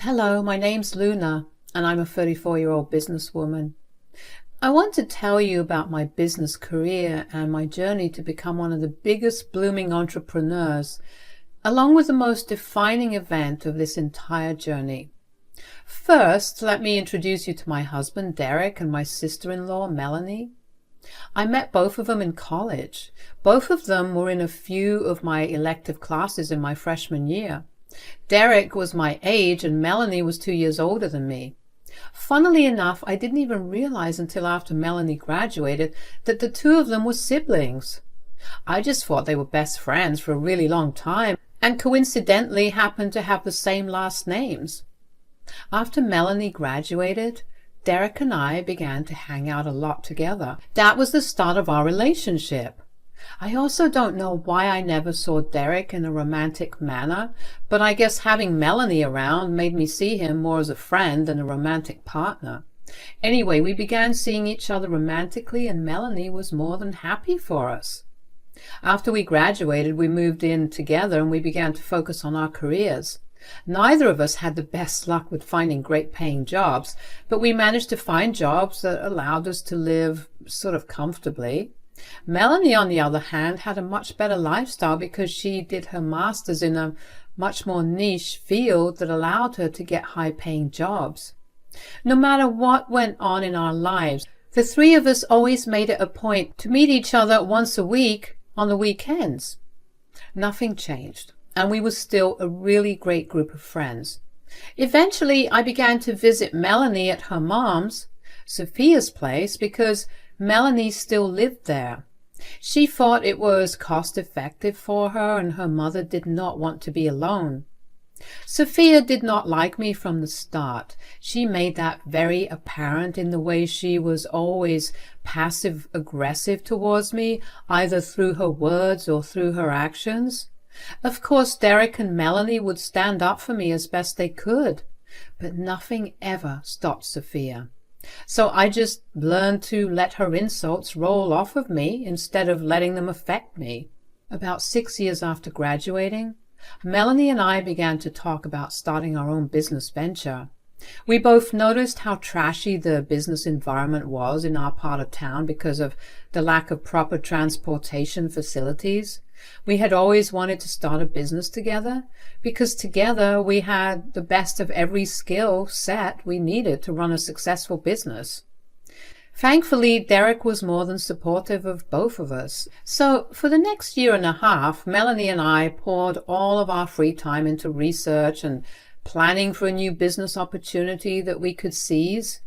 Hello, my name's Luna, and I'm a 34-year-old businesswoman. I want to tell you about my business career and my journey to become one of the biggest blooming entrepreneurs, along with the most defining event of this entire journey. First, let me introduce you to my husband, Derek, and my sister-in-law, Melanie. I met both of them in college. Both of them were in a few of my elective classes in my freshman year. Derek was my age and Melanie was 2 years older than me. Funnily enough, I didn't even realize until after Melanie graduated that the two of them were siblings. I just thought they were best friends for a really long time and coincidentally happened to have the same last names. After Melanie graduated, Derek and I began to hang out a lot together. That was the start of our relationship. I also don't know why I never saw Derek in a romantic manner, but I guess having Melanie around made me see him more as a friend than a romantic partner. Anyway, we began seeing each other romantically and Melanie was more than happy for us. After we graduated, we moved in together and we began to focus on our careers. Neither of us had the best luck with finding great paying jobs, but we managed to find jobs that allowed us to live sort of comfortably. Melanie, on the other hand, had a much better lifestyle because she did her master's in a much more niche field that allowed her to get high-paying jobs. No matter what went on in our lives, the three of us always made it a point to meet each other once a week on the weekends. Nothing changed, and we were still a really great group of friends. Eventually, I began to visit Melanie at her mom's, Sophia's place, because Melanie still lived there. She thought it was cost-effective for her and her mother did not want to be alone. Sophia did not like me from the start. She made that very apparent in the way she was always passive-aggressive towards me, either through her words or through her actions. Of course, Derek and Melanie would stand up for me as best they could, but nothing ever stopped Sophia. So I just learned to let her insults roll off of me instead of letting them affect me. About 6 years after graduating, Melanie and I began to talk about starting our own business venture. We both noticed how trashy the business environment was in our part of town because of the lack of proper transportation facilities. We had always wanted to start a business together because together we had the best of every skill set we needed to run a successful business. Thankfully, Derek was more than supportive of both of us. So for the next year and a half, Melanie and I poured all of our free time into research and planning for a new business opportunity that we could seize.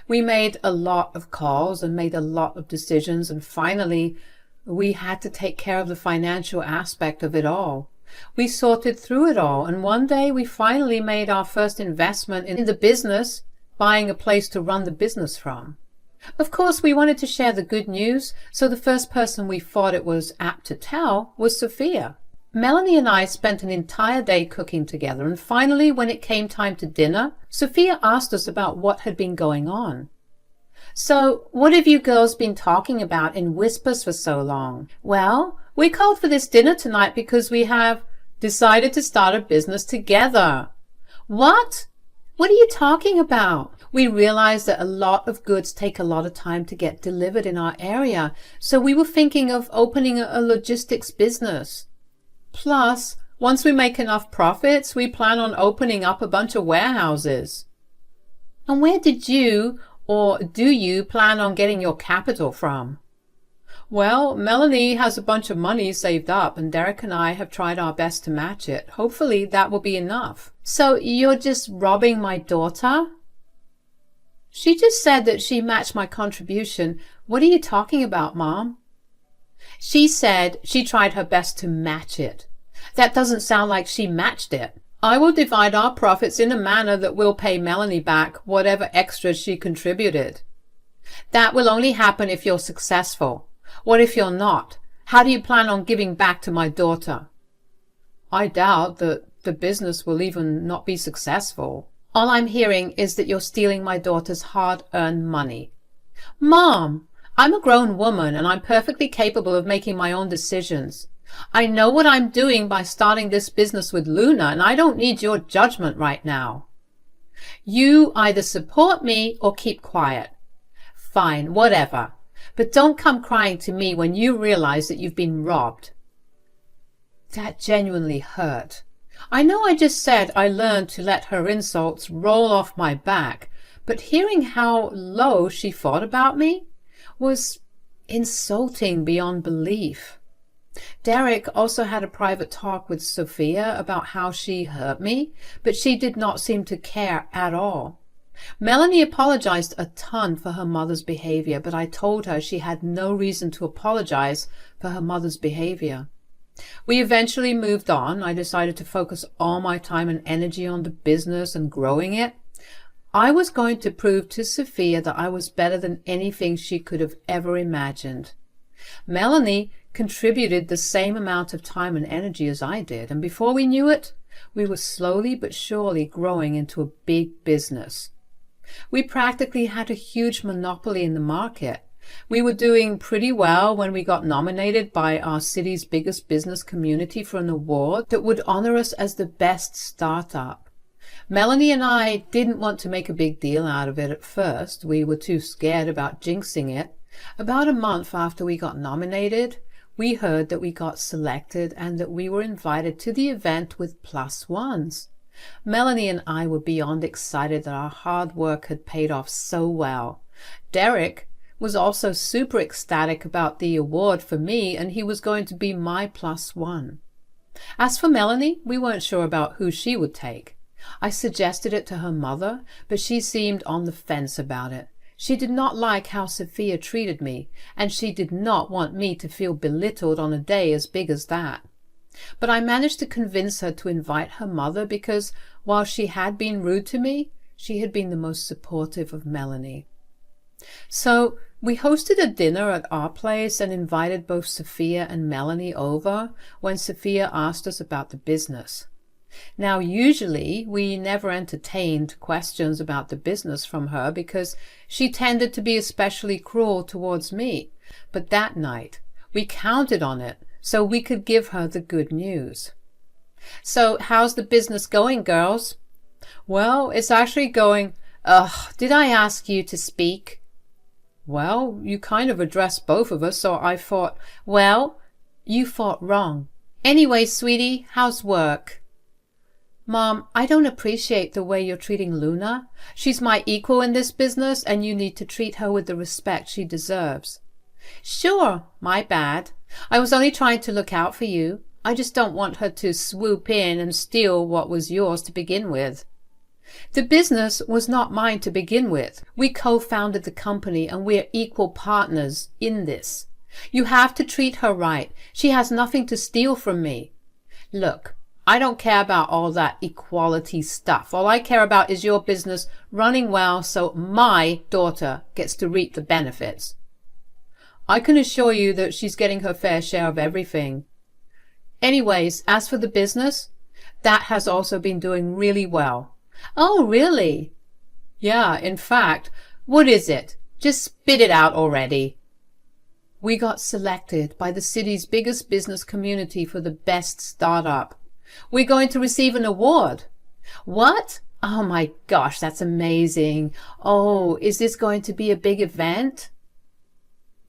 We made a lot of calls and made a lot of decisions, and finally we had to take care of the financial aspect of it all. We sorted through it all, and one day we finally made our first investment in the business, buying a place to run the business from. Of course, we wanted to share the good news, so the first person we thought it was apt to tell was Sophia. Melanie and I spent an entire day cooking together, and finally, when it came time to dinner, Sophia asked us about what had been going on. "So, what have you girls been talking about in whispers for so long?" "Well, we called for this dinner tonight because we have decided to start a business together." "What? What are you talking about?" "We realized that a lot of goods take a lot of time to get delivered in our area, so we were thinking of opening a logistics business. Plus, once we make enough profits, we plan on opening up a bunch of warehouses." "And where did you, or do you, plan on getting your capital from?" "Well, Melanie has a bunch of money saved up and Derek and I have tried our best to match it. Hopefully that will be enough." "So you're just robbing my daughter?" "She just said that she matched my contribution. What are you talking about, Mom?" "She said she tried her best to match it. That doesn't sound like she matched it." "I will divide our profits in a manner that will pay Melanie back whatever extra she contributed." "That will only happen if you're successful. What if you're not? How do you plan on giving back to my daughter?" "I doubt that the business will even not be successful." "All I'm hearing is that you're stealing my daughter's hard-earned money." "Mom, I'm a grown woman and I'm perfectly capable of making my own decisions. I know what I'm doing by starting this business with Luna, and I don't need your judgment right now." You either support me or keep quiet. Fine, whatever. But don't come crying to me when you realize that you've been robbed. That genuinely hurt. I know I just said I learned to let her insults roll off my back, but hearing how low she thought about me was insulting beyond belief. Derek also had a private talk with Sophia about how she hurt me, but she did not seem to care at all. Melanie apologized a ton for her mother's behavior, but I told her she had no reason to apologize for her mother's behavior. We eventually moved on. I decided to focus all my time and energy on the business and growing it. I was going to prove to Sophia that I was better than anything she could have ever imagined. Melanie contributed the same amount of time and energy as I did, and before we knew it, we were slowly but surely growing into a big business. We practically had a huge monopoly in the market. We were doing pretty well when we got nominated by our city's biggest business community for an award that would honor us as the best startup. Melanie and I didn't want to make a big deal out of it at first. We were too scared about jinxing it. About a month after we got nominated, we heard that we got selected and that we were invited to the event with +1s. Melanie and I were beyond excited that our hard work had paid off so well. Derek was also super ecstatic about the award for me, and he was going to be my +1. As for Melanie, we weren't sure about who she would take. I suggested it to her mother, but she seemed on the fence about it. She did not like how Sophia treated me, and she did not want me to feel belittled on a day as big as that. But I managed to convince her to invite her mother because, while she had been rude to me, she had been the most supportive of Melanie. So we hosted a dinner at our place and invited both Sophia and Melanie over when Sophia asked us about the business. Now, usually we never entertained questions about the business from her because she tended to be especially cruel towards me, but that night we counted on it so we could give her the good news. So how's the business going, girls? Well, it's actually going. Did I ask you to speak? Well, you kind of addressed both of us, so I thought, well, you thought wrong. Anyway, sweetie, how's work? Mom, I don't appreciate the way you're treating Luna. She's my equal in this business, and you need to treat her with the respect she deserves. Sure, my bad. I was only trying to look out for you. I just don't want her to swoop in and steal what was yours to begin with. The business was not mine to begin with. We co-founded the company and we're equal partners in this. You have to treat her right. She has nothing to steal from me. Look, I don't care about all that equality stuff. All I care about is your business running well so my daughter gets to reap the benefits. I can assure you that she's getting her fair share of everything. Anyways, as for the business, that has also been doing really well. Oh, really? Yeah, in fact, what is it? Just spit it out already. We got selected by the city's biggest business community for the best startup. We're going to receive an award. What? Oh my gosh, that's amazing. Oh, is this going to be a big event?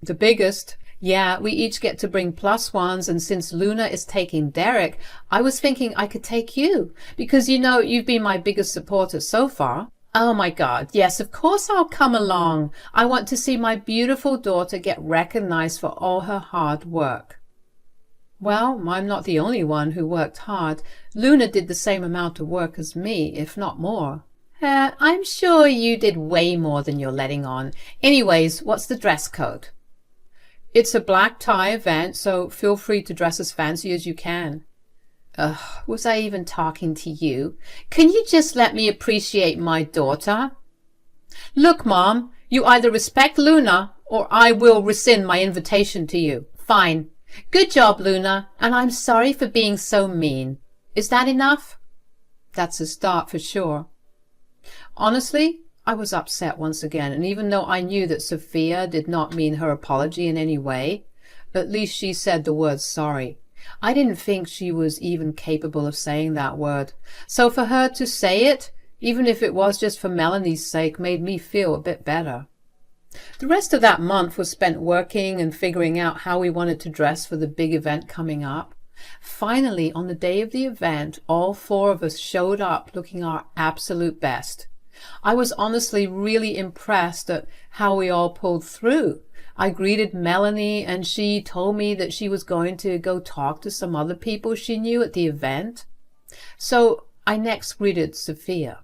The biggest. Yeah, we each get to bring +1s, and since Luna is taking Derek, I was thinking I could take you, because you know you've been my biggest supporter so far. Oh my God, yes, of course I'll come along. I want to see my beautiful daughter get recognized for all her hard work. Well, I'm not the only one who worked hard. Luna did the same amount of work as me, if not more. I'm sure you did way more than you're letting on. Anyways, what's the dress code? It's a black tie event, so feel free to dress as fancy as you can. Was I even talking to you? Can you just let me appreciate my daughter? Look, Mom, you either respect Luna or I will rescind my invitation to you. Fine. Good job, Luna, and I'm sorry for being so mean. Is that enough? That's a start for sure. Honestly, I was upset once again, and even though I knew that Sophia did not mean her apology in any way, at least she said the word sorry. I didn't think she was even capable of saying that word. So for her to say it even if it was just for Melanie's sake, made me feel a bit better. The rest of that month was spent working and figuring out how we wanted to dress for the big event coming up. Finally, on the day of the event, all four of us showed up looking our absolute best. I was honestly really impressed at how we all pulled through. I greeted Melanie and she told me that she was going to go talk to some other people she knew at the event. So I next greeted Sophia.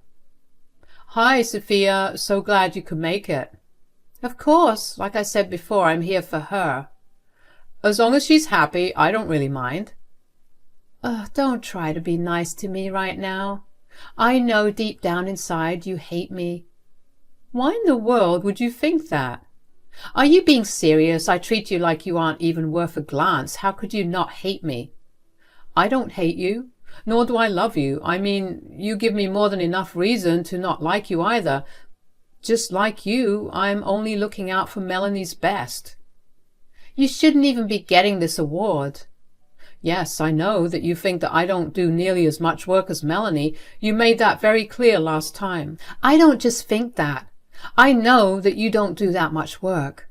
"Hi, Sophia, so glad you could make it." "Of course, like I said before, I'm here for her." "As long as she's happy, I don't really mind." Don't try to be nice to me right now. I know deep down inside you hate me." "Why in the world would you think that? Are you being serious? I treat you like you aren't even worth a glance. How could you not hate me?" "I don't hate you, nor do I love you. I mean, you give me more than enough reason to not like you either. Just like you, I'm only looking out for Melanie's best." "You shouldn't even be getting this award." "Yes, I know that you think that I don't do nearly as much work as Melanie. You made that very clear last time." "I don't just think that. I know that you don't do that much work."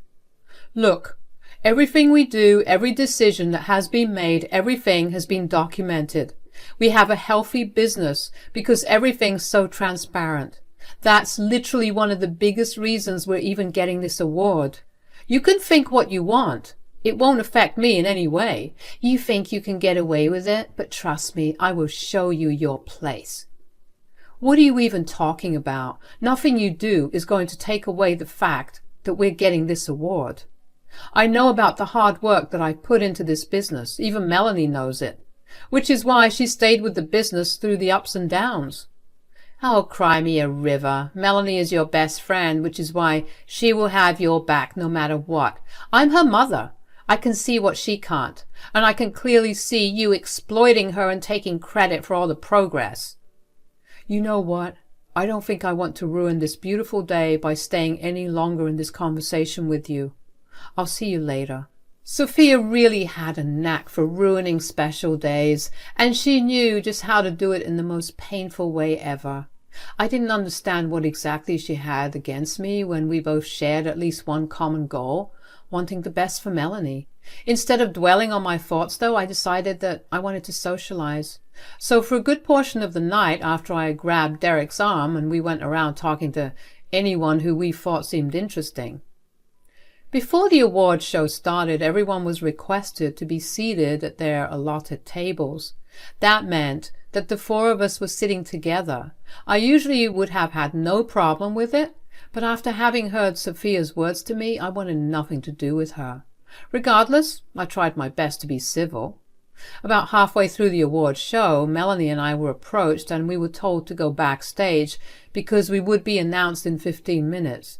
"Look, everything we do, every decision that has been made, everything has been documented. We have a healthy business because everything's so transparent. That's literally one of the biggest reasons we're even getting this award. You can think what you want. It won't affect me in any way. You think you can get away with it, but trust me, I will show you your place." "What are you even talking about? Nothing you do is going to take away the fact that we're getting this award. I know about the hard work that I put into this business. Even Melanie knows it, which is why she stayed with the business through the ups and downs." "Oh, cry me a river. Melanie is your best friend, which is why she will have your back no matter what. I'm her mother. I can see what she can't, and I can clearly see you exploiting her and taking credit for all the progress." "You know what? I don't think I want to ruin this beautiful day by staying any longer in this conversation with you. I'll see you later." Sophia really had a knack for ruining special days, and she knew just how to do it in the most painful way ever. I didn't understand what exactly she had against me when we both shared at least one common goal, wanting the best for Melanie. Instead of dwelling on my thoughts, though, I decided that I wanted to socialize. So for a good portion of the night, after I grabbed Derek's arm and we went around talking to anyone who we thought seemed interesting. Before the award show started, everyone was requested to be seated at their allotted tables. That meant that the four of us were sitting together. I usually would have had no problem with it, but after having heard Sophia's words to me, I wanted nothing to do with her. Regardless, I tried my best to be civil. About halfway through the award show, Melanie and I were approached and we were told to go backstage because we would be announced in 15 minutes.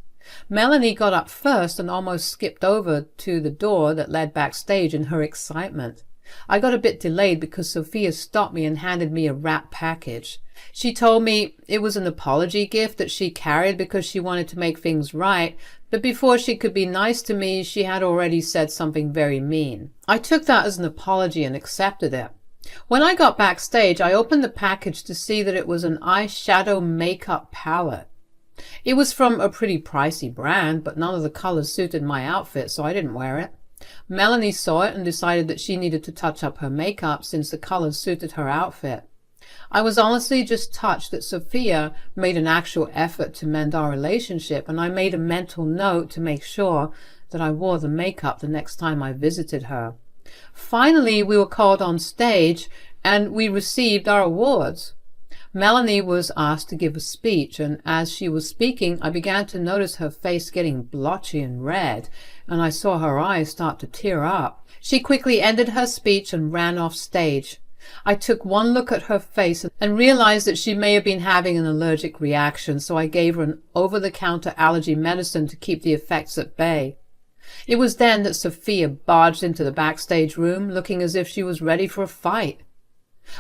Melanie got up first and almost skipped over to the door that led backstage in her excitement. I got a bit delayed because Sophia stopped me and handed me a wrapped package. She told me it was an apology gift that she carried because she wanted to make things right, but before she could be nice to me, she had already said something very mean. I took that as an apology and accepted it. When I got backstage, I opened the package to see that it was an eyeshadow makeup palette. It was from a pretty pricey brand, but none of the colors suited my outfit, so I didn't wear it. Melanie saw it and decided that she needed to touch up her makeup since the colors suited her outfit. I was honestly just touched that Sophia made an actual effort to mend our relationship, and I made a mental note to make sure that I wore the makeup the next time I visited her. Finally, we were called on stage and we received our awards. Melanie was asked to give a speech, and as she was speaking, I began to notice her face getting blotchy and red, and I saw her eyes start to tear up. She quickly ended her speech and ran off stage. I took one look at her face and realized that she may have been having an allergic reaction, so I gave her an over-the-counter allergy medicine to keep the effects at bay. It was then that Sophia barged into the backstage room, looking as if she was ready for a fight.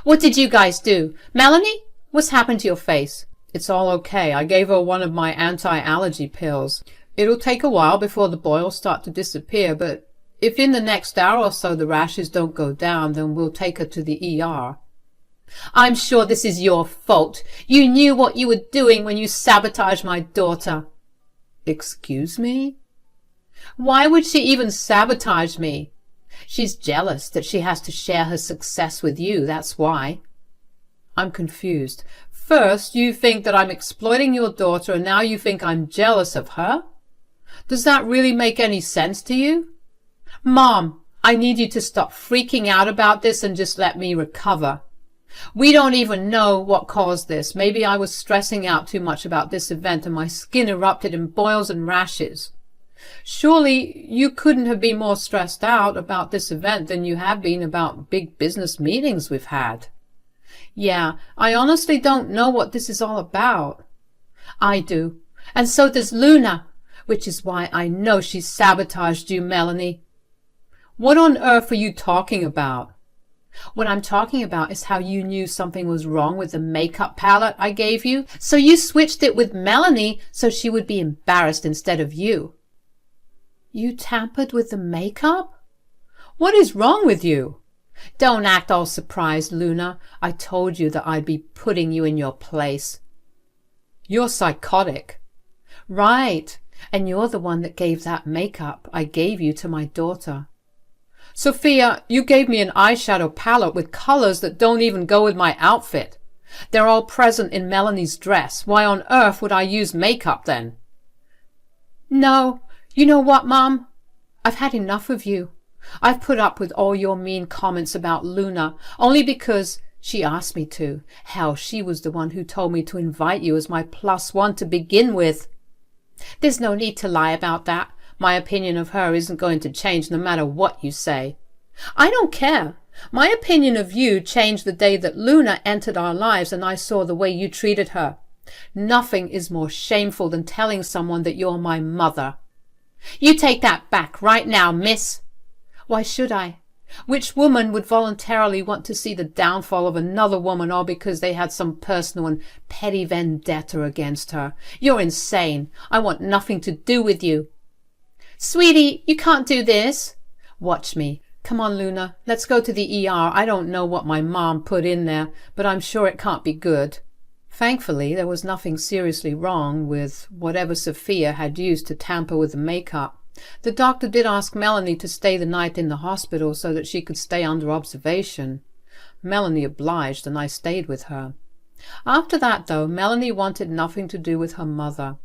"What did you guys do? Melanie? What's happened to your face?" "It's all okay. I gave her one of my anti-allergy pills. It'll take a while before the boils start to disappear, but if in the next hour or so the rashes don't go down, then we'll take her to the ER. I'm sure this is your fault. You knew what you were doing when you sabotaged my daughter. Excuse me? Why would she even sabotage me? She's jealous that she has to share her success with you, that's why. I'm confused. First, you think that I'm exploiting your daughter, and now you think I'm jealous of her? Does that really make any sense to you? Mom, I need you to stop freaking out about this and just let me recover. We don't even know what caused this. Maybe I was stressing out too much about this event and my skin erupted in boils and rashes. Surely you couldn't have been more stressed out about this event than you have been about big business meetings we've had. Yeah, I honestly don't know what this is all about. I do, and so does Luna, which is why I know she sabotaged you, Melanie. What on earth are you talking about? What I'm talking about is how you knew something was wrong with the makeup palette I gave you, so you switched it with Melanie so she would be embarrassed instead of you. You tampered with the makeup? What is wrong with you? Don't act all surprised, Luna. I told you that I'd be putting you in your place. You're psychotic. Right, and you're the one that gave that makeup I gave you to my daughter. Sophia, you gave me an eyeshadow palette with colors that don't even go with my outfit. They're all present in Melanie's dress. Why on earth would I use makeup then? No, you know what, Mom? I've had enough of you. I've put up with all your mean comments about Luna only because she asked me to. Hell, she was the one who told me to invite you as my +1 to begin with. There's no need to lie about that. My opinion of her isn't going to change no matter what you say. I don't care. My opinion of you changed the day that Luna entered our lives and I saw the way you treated her. Nothing is more shameful than telling someone that you're my mother. You take that back right now, miss. Why should I? Which woman would voluntarily want to see the downfall of another woman all because they had some personal and petty vendetta against her? You're insane. I want nothing to do with you. Sweetie, you can't do this. Watch me. Come on, Luna. Let's go to the ER. I don't know what my mom put in there, but I'm sure it can't be good. Thankfully, there was nothing seriously wrong with whatever Sophia had used to tamper with the makeup. The doctor did ask Melanie to stay the night in the hospital so that she could stay under observation. Melanie obliged, and I stayed with her. After that, though, Melanie wanted nothing to do with her mother.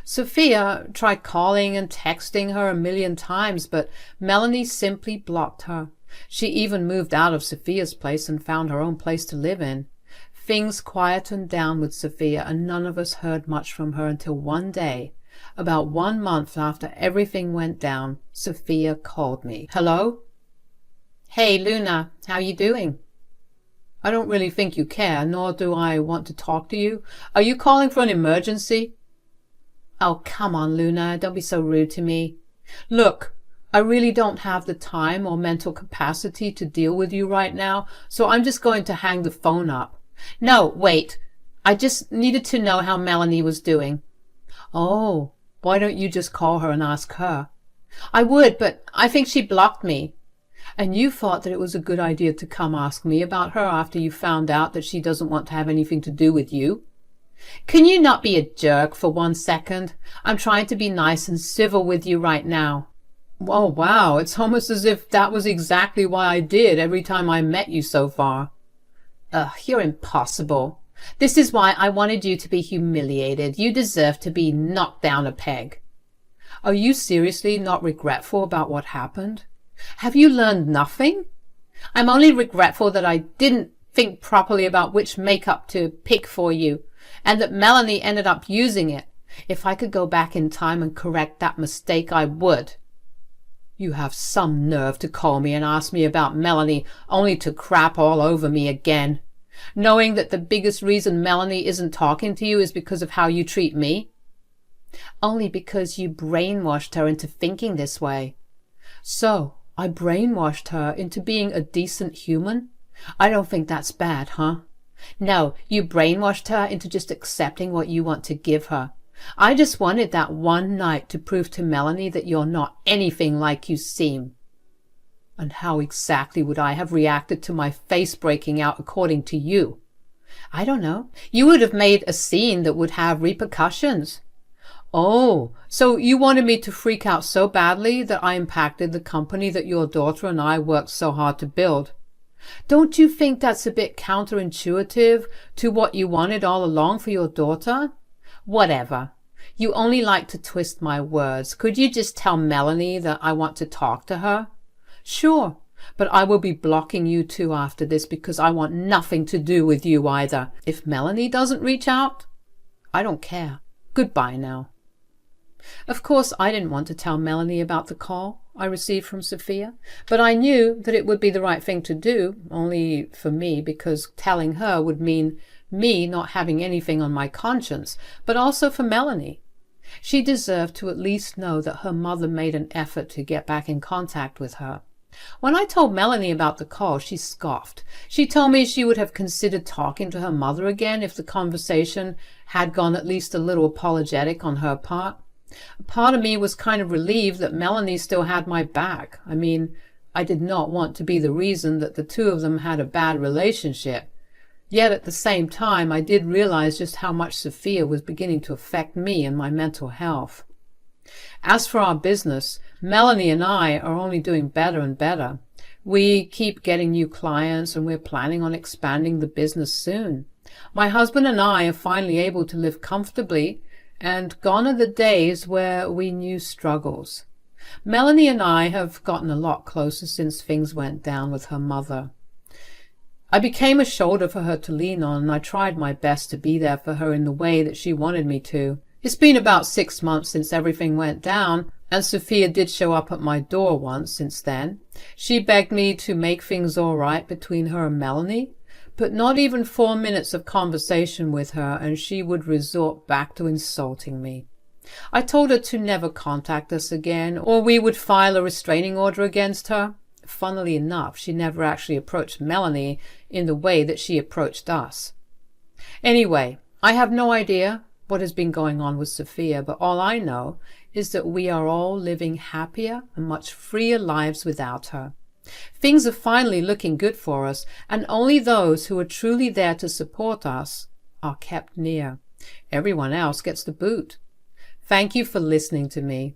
Sophia tried calling and texting her 1,000,000 times, but Melanie simply blocked her. She even moved out of Sophia's place and found her own place to live in. Things quietened down with Sophia, and none of us heard much from her until one day, about 1 month after everything went down, Sophia called me. Hello? Hey, Luna, how you doing? I don't really think you care, nor do I want to talk to you. Are you calling for an emergency? Oh, come on, Luna, don't be so rude to me. Look, I really don't have the time or mental capacity to deal with you right now, so I'm just going to hang the phone up. No, wait. I just needed to know how Melanie was doing. Oh, why don't you just call her and ask her? I would, but I think she blocked me. And you thought that it was a good idea to come ask me about her after you found out that she doesn't want to have anything to do with you? Can you not be a jerk for 1 second? I'm trying to be nice and civil with you right now. Oh, wow, it's almost as if that was exactly what I did every time I met you so far. Ugh, you're impossible. This is why I wanted you to be humiliated. You deserve to be knocked down a peg. Are you seriously not regretful about what happened? Have you learned nothing? I'm only regretful that I didn't think properly about which makeup to pick for you, and that Melanie ended up using it. If I could go back in time and correct that mistake, I would. You have some nerve to call me and ask me about Melanie, only to crap all over me again, knowing that the biggest reason Melanie isn't talking to you is because of how you treat me. Only because you brainwashed her into thinking this way. So, I brainwashed her into being a decent human? I don't think that's bad, huh? No, you brainwashed her into just accepting what you want to give her. I just wanted that one night to prove to Melanie that you're not anything like you seem. And how exactly would I have reacted to my face breaking out according to you? I don't know. You would have made a scene that would have repercussions. Oh, so you wanted me to freak out so badly that I impacted the company that your daughter and I worked so hard to build. Don't you think that's a bit counterintuitive to what you wanted all along for your daughter? Whatever. You only like to twist my words. Could you just tell Melanie that I want to talk to her? Sure, but I will be blocking you two after this because I want nothing to do with you either. If Melanie doesn't reach out, I don't care. Goodbye now. Of course, I didn't want to tell Melanie about the call I received from Sophia, but I knew that it would be the right thing to do, only for me, because telling her would mean me not having anything on my conscience, but also for Melanie. She deserved to at least know that her mother made an effort to get back in contact with her. When I told Melanie about the call, she scoffed. She told me she would have considered talking to her mother again if the conversation had gone at least a little apologetic on her part. A part of me was kind of relieved that Melanie still had my back. I mean, I did not want to be the reason that the two of them had a bad relationship. Yet at the same time, I did realize just how much Sophia was beginning to affect me and my mental health. As for our business, Melanie and I are only doing better and better. We keep getting new clients and we're planning on expanding the business soon. My husband and I are finally able to live comfortably, and gone are the days where we knew struggles. Melanie and I have gotten a lot closer since things went down with her mother. I became a shoulder for her to lean on, and I tried my best to be there for her in the way that she wanted me to. It's been about 6 months since everything went down, and Sophia did show up at my door once since then. She begged me to make things all right between her and Melanie, but not even 4 minutes of conversation with her, and she would resort back to insulting me. I told her to never contact us again, or we would file a restraining order against her. Funnily enough, she never actually approached Melanie in the way that she approached us. Anyway, I have no idea what has been going on with Sophia, but all I know is that we are all living happier and much freer lives without her. Things are finally looking good for us, and only those who are truly there to support us are kept near. Everyone else gets the boot. Thank you for listening to me.